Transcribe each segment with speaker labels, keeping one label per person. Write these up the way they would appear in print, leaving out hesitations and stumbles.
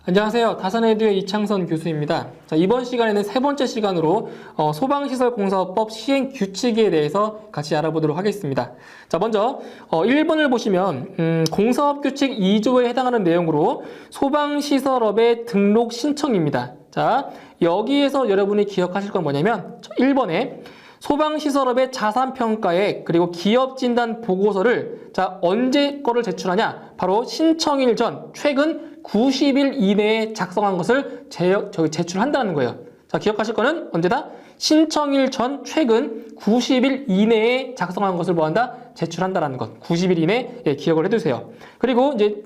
Speaker 1: 안녕하세요. 다산에듀의 이창선 교수입니다. 자, 이번 시간에는 세 번째 시간으로 소방시설공사법 시행 규칙에 대해서 같이 알아보도록 하겠습니다. 자, 먼저 1번을 보시면 공사업 규칙 2조에 해당하는 내용으로 소방시설업의 등록 신청입니다. 자, 여기에서 여러분이 기억하실 건 뭐냐면 1번에 소방시설업의 자산평가액 그리고 기업진단 보고서를 언제 거를 제출하냐? 바로 신청일 전 최근 90일 이내에 작성한 것을 제출한다는 거예요. 자, 기억하실 거는 언제다? 신청일 전 최근 90일 이내에 작성한 것을 뭐한다? 제출한다라는 것. 90일 이내에 기억을 해두세요. 그리고 이제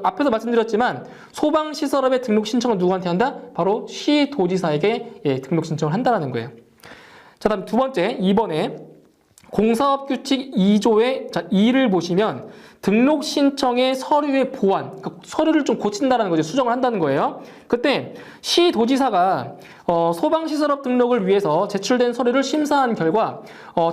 Speaker 1: 앞에서 말씀드렸지만 소방시설업의 등록 신청은 누구한테 한다? 바로 시도지사에게 등록 신청을 한다라는 거예요. 자, 다음 두 번째, 2번에 공사업규칙 2조의 2를 보시면 등록 신청의 서류의 보완, 그러니까 서류를 좀 고친다는 거죠. 수정을 한다는 거예요. 그때 시도지사가 소방시설업 등록을 위해서 제출된 서류를 심사한 결과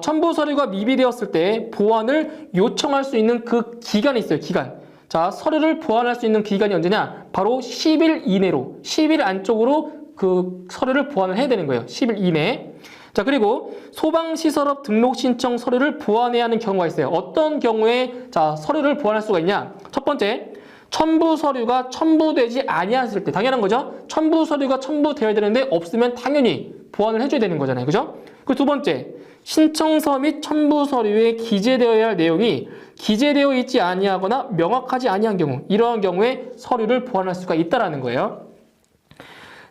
Speaker 1: 첨부 서류가 미비되었을 때 보완을 요청할 수 있는 그 기간이 있어요. 기간. 자, 서류를 보완할 수 있는 기간이 언제냐? 바로 10일 이내로, 10일 안쪽으로 그 서류를 보완을 해야 되는 거예요. 10일 이내에. 자, 그리고 소방시설업 등록 신청 서류를 보완해야 하는 경우가 있어요. 어떤 경우에 서류를 보완할 수가 있냐? 첫 번째, 첨부 서류가 첨부되지 아니했을 때, 당연한 거죠. 첨부 서류가 첨부되어야 되는데 없으면 당연히 보완을 해줘야 되는 거잖아요. 그죠? 그리고 두 번째, 신청서 및 첨부 서류에 기재되어야 할 내용이 기재되어 있지 아니하거나 명확하지 아니한 경우, 이러한 경우에 서류를 보완할 수가 있다라는 거예요.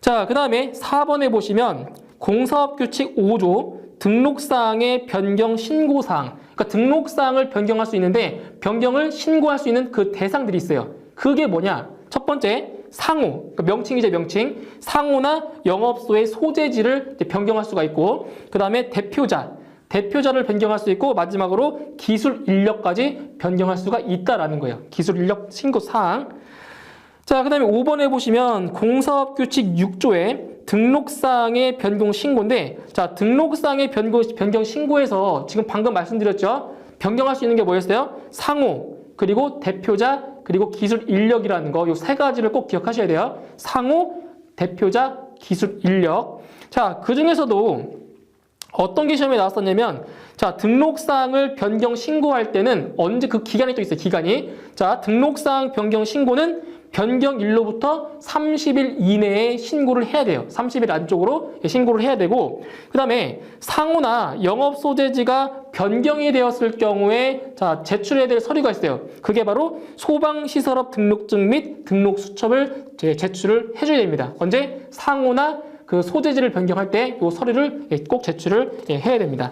Speaker 1: 자, 그 다음에 4번에 보시면 공사업규칙 5조 등록사항의 변경 신고사항, 그러니까 등록사항을 변경할 수 있는데 변경을 신고할 수 있는 그 대상들이 있어요. 그게 뭐냐? 첫 번째, 상호, 그러니까 명칭이죠. 명칭. 상호나 영업소의 소재지를 변경할 수가 있고, 그 다음에 대표자를 변경할 수 있고, 마지막으로 기술 인력까지 변경할 수가 있다라는 거예요. 기술 인력 신고사항. 자, 그 다음에 5번에 보시면 공사업규칙 6조에 등록사항의 변경 신고인데, 자, 등록사항의 변경 신고에서 지금 방금 말씀드렸죠? 변경할 수 있는 게 뭐였어요? 상호, 그리고 대표자, 그리고 기술 인력이라는 거, 이 세 가지를 꼭 기억하셔야 돼요. 상호, 대표자, 기술 인력. 자, 그 중에서도 어떤 게 시험에 나왔었냐면, 자, 등록사항을 변경 신고할 때는 언제 그 기간이 또 있어요, 기간이. 자, 등록사항 변경 신고는 변경일로부터 30일 이내에 신고를 해야 돼요. 30일 안쪽으로 신고를 해야 되고, 그 다음에 상호나 영업 소재지가 변경이 되었을 경우에 제출해야 될 서류가 있어요. 그게 바로 소방시설업 등록증 및 등록수첩을 제출을 해줘야 됩니다. 언제? 상호나 그 소재지를 변경할 때 이 서류를 꼭 제출을 해야 됩니다.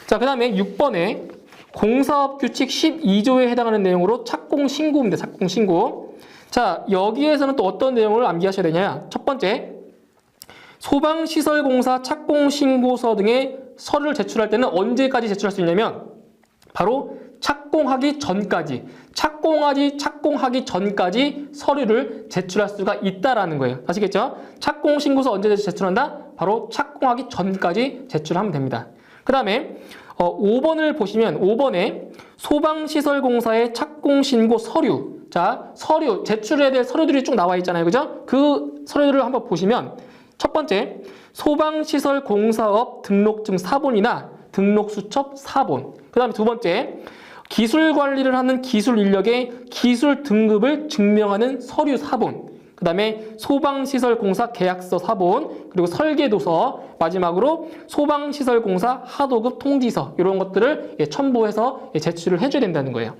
Speaker 1: 자, 그 다음에 6번에 공사업규칙 12조에 해당하는 내용으로 착공신고입니다. 착공신고. 자, 여기에서는 또 어떤 내용을 암기하셔야 되냐? 첫 번째, 소방시설공사 착공신고서 등의 서류를 제출할 때는 언제까지 제출할 수 있냐면 바로 착공하기 전까지 서류를 제출할 수가 있다라는 거예요. 아시겠죠? 착공신고서 언제 제출한다? 바로 착공하기 전까지 제출하면 됩니다. 그 다음에 5번을 보시면 5번에 소방시설공사의 착공신고 서류, 자, 서류, 제출해야 될 서류들이 쭉 나와 있잖아요. 그죠? 그 서류들을 한번 보시면 첫 번째, 소방시설공사업 등록증 사본이나 등록수첩 사본. 그 다음에 두 번째, 기술관리를 하는 기술 인력의 기술 등급을 증명하는 서류 사본. 그 다음에 소방시설공사 계약서 사본, 그리고 설계도서, 마지막으로 소방시설공사 하도급 통지서, 이런 것들을 첨부해서 제출을 해줘야 된다는 거예요.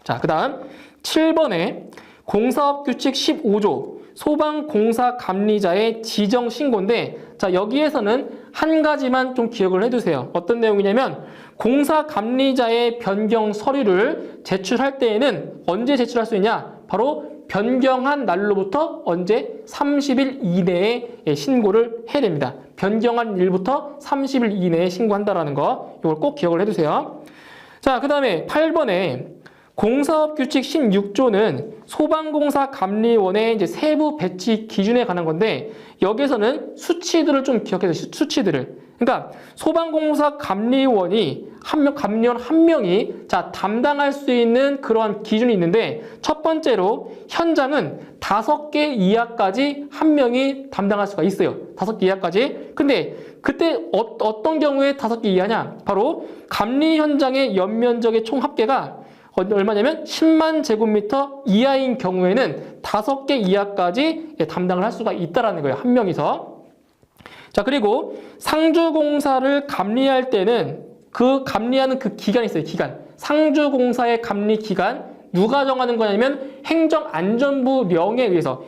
Speaker 1: 자, 그 다음 7번에 공사업규칙 15조 소방공사 감리자의 지정 신고인데, 자, 여기에서는 한 가지만 좀 기억을 해두세요. 어떤 내용이냐면 공사 감리자의 변경 서류를 제출할 때에는 언제 제출할 수 있냐? 바로 변경한 날로부터 언제? 30일 이내에 신고를 해야 됩니다. 변경한 일부터 30일 이내에 신고한다라는 거, 이걸 꼭 기억을 해두세요. 자, 그 다음에 8번에 공사업규칙 16조는 소방공사 감리원의 이제 세부 배치 기준에 관한 건데, 여기에서는 수치들을 좀 기억해서 수치들을. 그러니까 소방공사 감리원이 감리원 한 명이 자 담당할 수 있는 그러한 기준이 있는데 첫 번째로 현장은 5개 이하까지 한 명이 담당할 수가 있어요. 5개 이하까지. 근데 그때 어떤 경우에 5개 이하냐? 바로 감리 현장의 연면적의 총 합계가 얼마냐면 10만 제곱미터 이하인 경우에는 5개 이하까지 담당을 할 수가 있다라는 거예요. 한 명이서. 자, 그리고 상주공사를 감리할 때는 그 감리하는 그 기간이 있어요. 기간. 상주공사의 감리 기간 누가 정하는 거냐면 행정안전부령에 의해서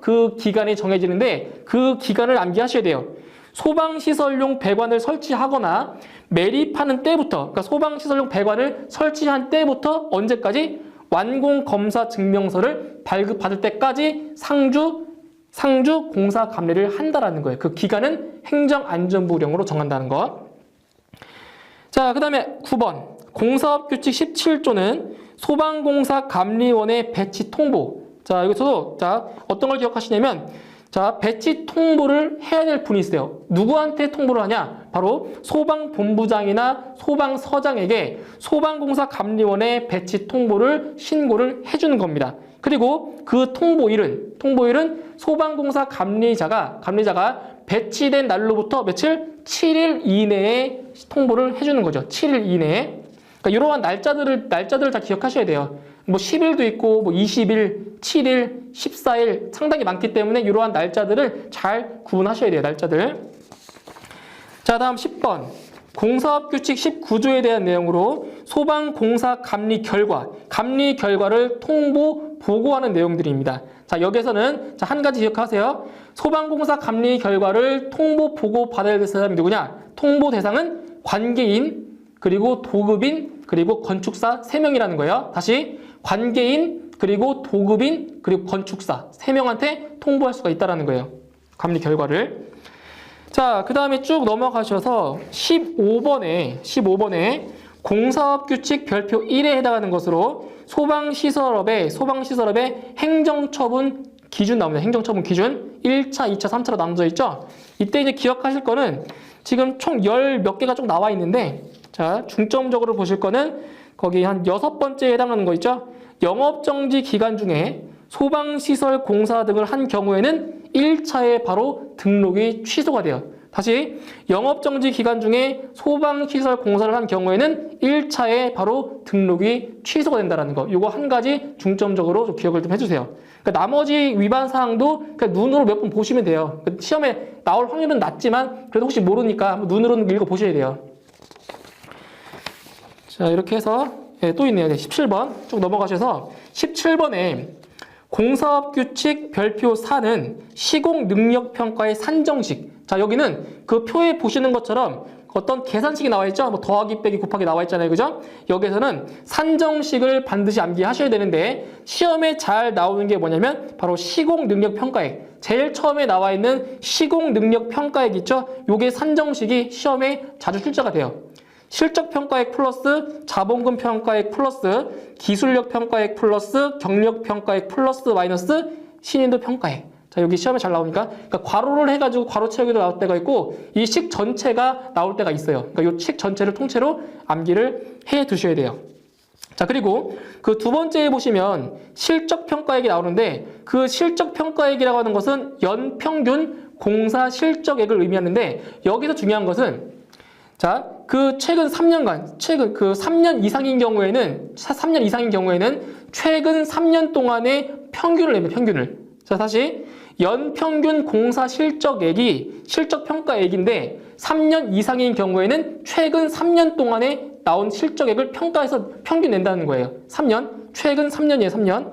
Speaker 1: 그 기간이 정해지는데 그 기간을 암기하셔야 돼요. 소방시설용 배관을 설치하거나 매립하는 때부터, 그러니까 소방시설용 배관을 설치한 때부터 언제까지 완공검사 증명서를 발급받을 때까지 상주 공사 감리를 한다라는 거예요. 그 기간은 행정안전부령으로 정한다는 거. 자, 그 다음에 9번. 공사업규칙 17조는 소방공사 감리원의 배치 통보. 자, 여기서도 자, 어떤 걸 기억하시냐면 자, 배치 통보를 해야 될 분이 있어요. 누구한테 통보를 하냐? 바로 소방본부장이나 소방서장에게 소방공사 감리원의 배치 통보를 신고를 해주는 겁니다. 그리고 그 통보일은 소방공사 감리자가 배치된 날로부터 며칠? 7일 이내에 통보를 해주는 거죠. 7일 이내에. 그러니까 이러한 날짜들을 다 기억하셔야 돼요. 뭐 10일도 있고 뭐 20일, 7일, 14일 상당히 많기 때문에 이러한 날짜들을 잘 구분하셔야 돼요. 날짜들. 자, 다음 10번. 공사업규칙 19조에 대한 내용으로 소방공사 감리 결과를 통보, 보고하는 내용들입니다. 자, 여기에서는 자, 한 가지 기억하세요. 소방공사 감리 결과를 통보, 보고 받아야 될 사람이 누구냐? 통보 대상은 관계인, 그리고 도급인, 그리고 건축사 3명이라는 거예요. 다시 관계인, 그리고 도급인, 그리고 건축사 3명한테 통보할 수가 있다는 거예요. 감리 결과를. 자, 그 다음에 쭉 넘어가셔서 15번에 공사업규칙 별표 1에 해당하는 것으로 소방시설업의 행정처분 기준 나옵니다. 행정처분 기준 1차, 2차, 3차로 나눠져 있죠. 이때 이제 기억하실 거는 지금 총 10몇 개가 쭉 나와 있는데 자, 중점적으로 보실 거는 거기 한 6번째에 해당하는 거 있죠. 영업정지 기간 중에 소방시설 공사 등을 한 경우에는 1차에 바로 등록이 취소가 돼요. 다시 영업정지 기간 중에 소방시설 공사를 한 경우에는 1차에 바로 등록이 취소가 된다는 거. 이거 한 가지 중점적으로 좀 기억을 좀 해주세요. 그러니까 나머지 위반 사항도 그냥 눈으로 몇 번 보시면 돼요. 시험에 나올 확률은 낮지만 그래도 혹시 모르니까 눈으로는 읽어보셔야 돼요. 자, 이렇게 해서 또 있네요. 17번 쭉 넘어가셔서 17번에 공사업규칙 별표 4는 시공능력평가의 산정식. 자, 여기는 그 표에 보시는 것처럼 어떤 계산식이 나와 있죠? 뭐 더하기, 빼기, 곱하기 나와 있잖아요. 그죠? 여기서는 산정식을 반드시 암기하셔야 되는데 시험에 잘 나오는 게 뭐냐면 바로 시공능력평가액. 제일 처음에 나와 있는 시공능력평가액 있죠? 요게 산정식이 시험에 자주 출제가 돼요. 실적평가액 플러스 자본금 평가액 플러스 기술력 평가액 플러스 경력 평가액 플러스 마이너스 신인도 평가액. 자, 여기 시험에 잘 나오니까 그러니까 괄호를 해가지고 괄호 채우기도 나올 때가 있고 이 식 전체가 나올 때가 있어요. 그러니까 이 식 전체를 통째로 암기를 해 두셔야 돼요. 자, 그리고 그 두 번째에 보시면 실적평가액이 나오는데 그 실적평가액이라고 하는 것은 연평균 공사 실적액을 의미하는데 여기서 중요한 것은 자, 그 최근 3년간, 그 3년 이상인 경우에는 최근 3년 동안의 평균을 내면 평균을. 자, 다시 연평균 공사 실적액이 실적평가액인데 3년 이상인 경우에는 최근 3년 동안에 나온 실적액을 평가해서 평균 낸다는 거예요. 3년, 최근 3년이에요, 3년.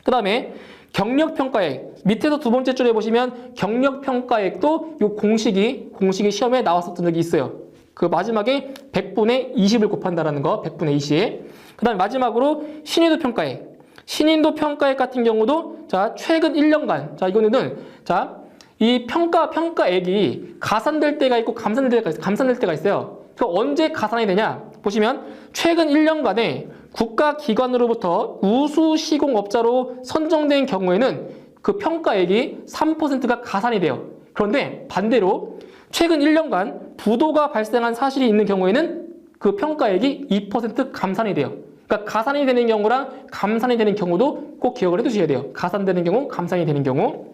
Speaker 1: 그 다음에 경력평가액, 밑에서 두 번째 줄에 보시면 경력평가액도 요 공식이 시험에 나왔었던 적이 있어요. 그 마지막에 100분의 20을 곱한다라는 거, 100분의 20. 그 다음에 마지막으로 신인도 평가액. 신인도 평가액 같은 경우도 자, 최근 1년간. 자, 이거는 자, 이 평가액이 가산될 때가 있고 감산될 때가 있어요. 그 언제 가산이 되냐? 보시면 최근 1년간에 국가기관으로부터 우수 시공업자로 선정된 경우에는 그 평가액이 3%가 가산이 돼요. 그런데 반대로 최근 1년간 부도가 발생한 사실이 있는 경우에는 그 평가액이 2% 감산이 돼요. 그러니까 가산이 되는 경우랑 감산이 되는 경우도 꼭 기억을 해두셔야 돼요. 가산되는 경우, 감산이 되는 경우.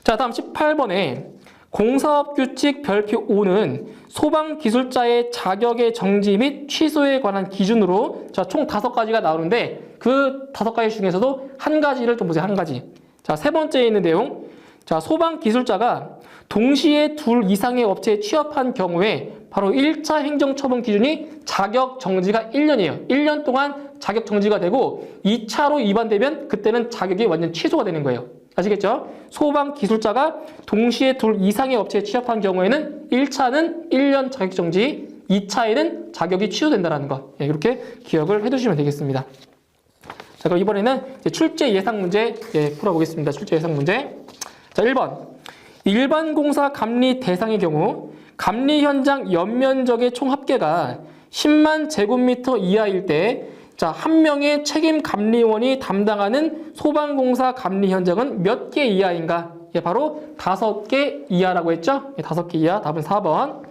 Speaker 1: 자, 다음 18번에 공사업규칙 별표 5는 소방기술자의 자격의 정지 및 취소에 관한 기준으로 자, 총 5가지가 나오는데 그 5가지 중에서도 한 가지를 좀 보세요. 한 가지. 자, 세 번째에 있는 내용. 자, 소방기술자가 동시에 2 이상의 업체에 취업한 경우에 바로 1차 행정처분 기준이 자격 정지가 1년이에요. 1년 동안 자격 정지가 되고 2차로 위반되면 그때는 자격이 완전 취소가 되는 거예요. 아시겠죠? 소방기술자가 동시에 2 이상의 업체에 취업한 경우에는 1차는 1년 자격정지, 2차에는 자격이 취소된다는 거. 이렇게 기억을 해두시면 되겠습니다. 자, 그럼 이번에는 출제 예상 문제 풀어보겠습니다. 출제 예상 문제. 자, 1번. 일반 공사 감리 대상의 경우 감리 현장 연면적의 총 합계가 10만 제곱미터 이하일 때 자, 한 명의 책임 감리원이 담당하는 소방공사 감리 현장은 몇 개 이하인가? 바로 5개 이하라고 했죠? 5개 이하. 답은 4번.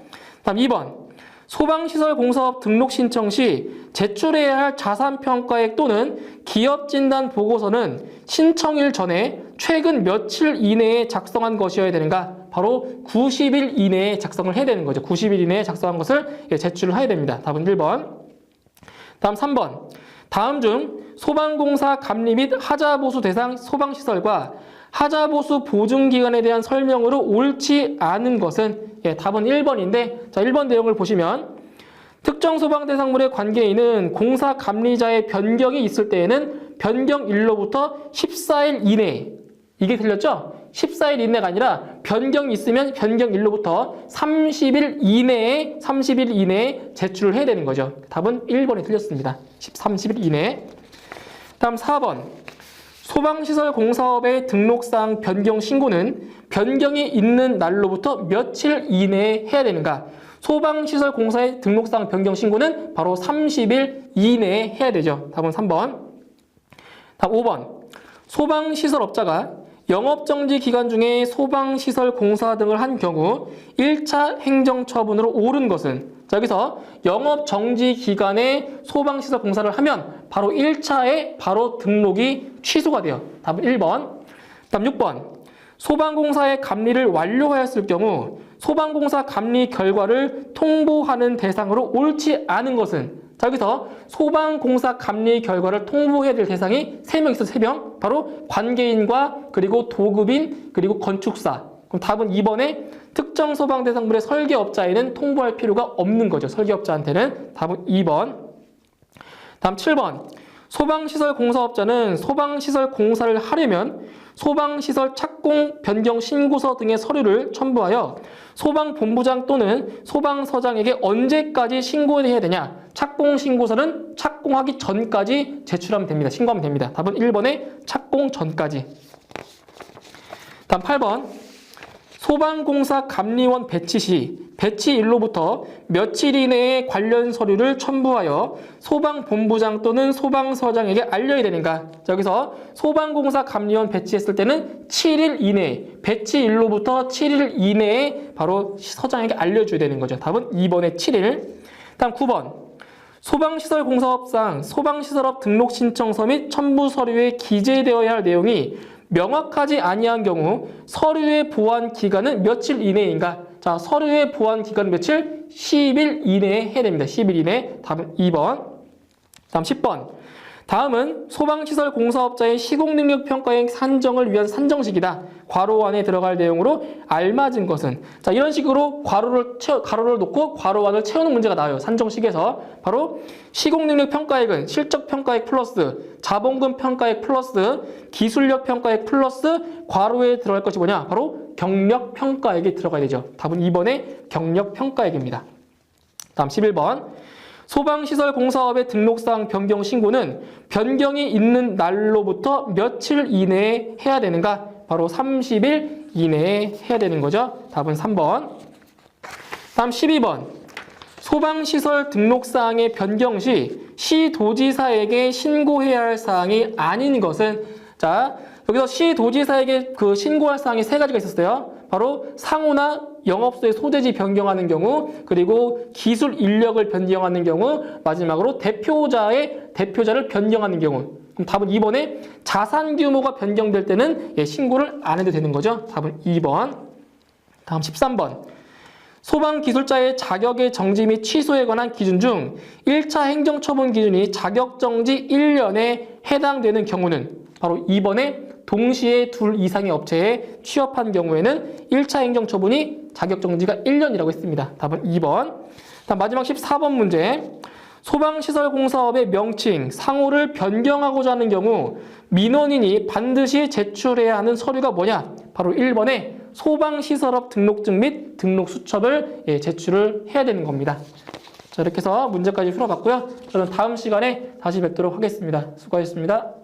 Speaker 1: 다음 2번. 소방시설 공사업 등록 신청 시 제출해야 할 자산평가액 또는 기업진단 보고서는 신청일 전에 최근 며칠 이내에 작성한 것이어야 되는가? 바로 90일 이내에 작성을 해야 되는 거죠. 90일 이내에 작성한 것을 제출을 해야 됩니다. 답은 1번. 다음 3번. 다음 중 소방공사 감리 및 하자보수 대상 소방시설과 하자보수 보증기간에 대한 설명으로 옳지 않은 것은 답은 1번인데 자, 1번 내용을 보시면 특정 소방 대상물의 관계인은 공사 감리자의 변경이 있을 때에는 변경일로부터 14일 이내에 이게 틀렸죠? 14일 이내가 아니라 변경이 있으면 변경일로부터 30일 이내에 제출을 해야 되는 거죠. 답은 1번이 틀렸습니다. 30일 이내에. 다음 4번. 소방시설 공사업의 등록사항 변경 신고는 변경이 있는 날로부터 며칠 이내에 해야 되는가? 소방시설 공사의 등록사항 변경 신고는 바로 30일 이내에 해야 되죠. 답은 3번. 다음 5번. 소방시설업자가 영업정지 기간 중에 소방시설 공사 등을 한 경우 1차 행정처분으로 옳은 것은 자, 여기서 영업정지 기간에 소방시설 공사를 하면 바로 1차에 바로 등록이 취소가 돼요. 답은 1번. 다음 6번. 소방공사의 감리를 완료하였을 경우 소방공사 감리 결과를 통보하는 대상으로 옳지 않은 것은 자, 여기서 소방공사 감리 결과를 통보해야 될 대상이 3명 있어서 3명. 바로 관계인과 그리고 도급인 그리고 건축사. 그럼 답은 2번에 특정 소방 대상물의 설계업자에는 통보할 필요가 없는 거죠. 설계업자한테는 답은 2번. 다음 7번. 소방시설 공사업자는 소방시설 공사를 하려면 소방시설 착공 변경 신고서 등의 서류를 첨부하여 소방본부장 또는 소방서장에게 언제까지 신고해야 되냐? 착공 신고서는 착공하기 전까지 제출하면 됩니다. 신고하면 됩니다. 답은 1번에 착공 전까지. 다음 8번. 소방공사 감리원 배치 시 배치일로부터 며칠 이내에 관련 서류를 첨부하여 소방본부장 또는 소방서장에게 알려야 되는가? 자, 여기서 소방공사 감리원 배치했을 때는 7일 이내에 배치일로부터 7일 이내에 바로 서장에게 알려줘야 되는 거죠. 답은 2번에 7일. 다음 9번. 소방시설 공사업상 소방시설업 등록 신청서 및 첨부 서류에 기재되어야 할 내용이 명확하지 아니한 경우 서류의 보완 기간은 며칠 이내인가? 자, 서류의 보완 기간 며칠? 10일 이내에 해야 됩니다. 10일 이내. 답은 2번. 다음 10번. 다음은 소방시설 공사업자의 시공능력 평가액 산정을 위한 산정식이다. 괄호 안에 들어갈 내용으로 알맞은 것은 자, 이런 식으로 가로를 놓고 괄호 안을 채우는 문제가 나와요. 산정식에서 바로 시공능력 평가액은 실적 평가액 플러스 자본금 평가액 플러스 기술력 평가액 플러스 괄호에 들어갈 것이 뭐냐? 바로 경력 평가액이 들어가야 되죠. 답은 2번에 경력 평가액입니다. 다음 11번. 소방시설 공사업의 등록사항 변경 신고는 변경이 있는 날로부터 며칠 이내에 해야 되는가? 바로 30일 이내에 해야 되는 거죠. 답은 3번. 다음 12번. 소방시설 등록사항의 변경 시 시도지사에게 신고해야 할 사항이 아닌 것은 자, 여기서 시도지사에게 그 신고할 사항이 3가지가 있었어요. 바로 상호나 영업소의 소재지 변경하는 경우, 그리고 기술 인력을 변경하는 경우, 마지막으로 대표자를 변경하는 경우. 그럼 답은 2번에 자산 규모가 변경될 때는 신고를 안 해도 되는 거죠. 답은 2번. 다음 13번. 소방기술자의 자격의 정지 및 취소에 관한 기준 중 1차 행정처분 기준이 자격정지 1년에 해당되는 경우는 바로 2번에 동시에 둘 이상의 업체에 취업한 경우에는 1차 행정처분이 자격정지가 1년이라고 했습니다. 답은 2번. 다음 마지막 14번 문제. 소방시설공사업의 명칭, 상호를 변경하고자 하는 경우 민원인이 반드시 제출해야 하는 서류가 뭐냐? 바로 1번에 소방시설업 등록증 및 등록수첩을 제출을 해야 되는 겁니다. 자, 이렇게 해서 문제까지 풀어봤고요. 저는 다음 시간에 다시 뵙도록 하겠습니다. 수고하셨습니다.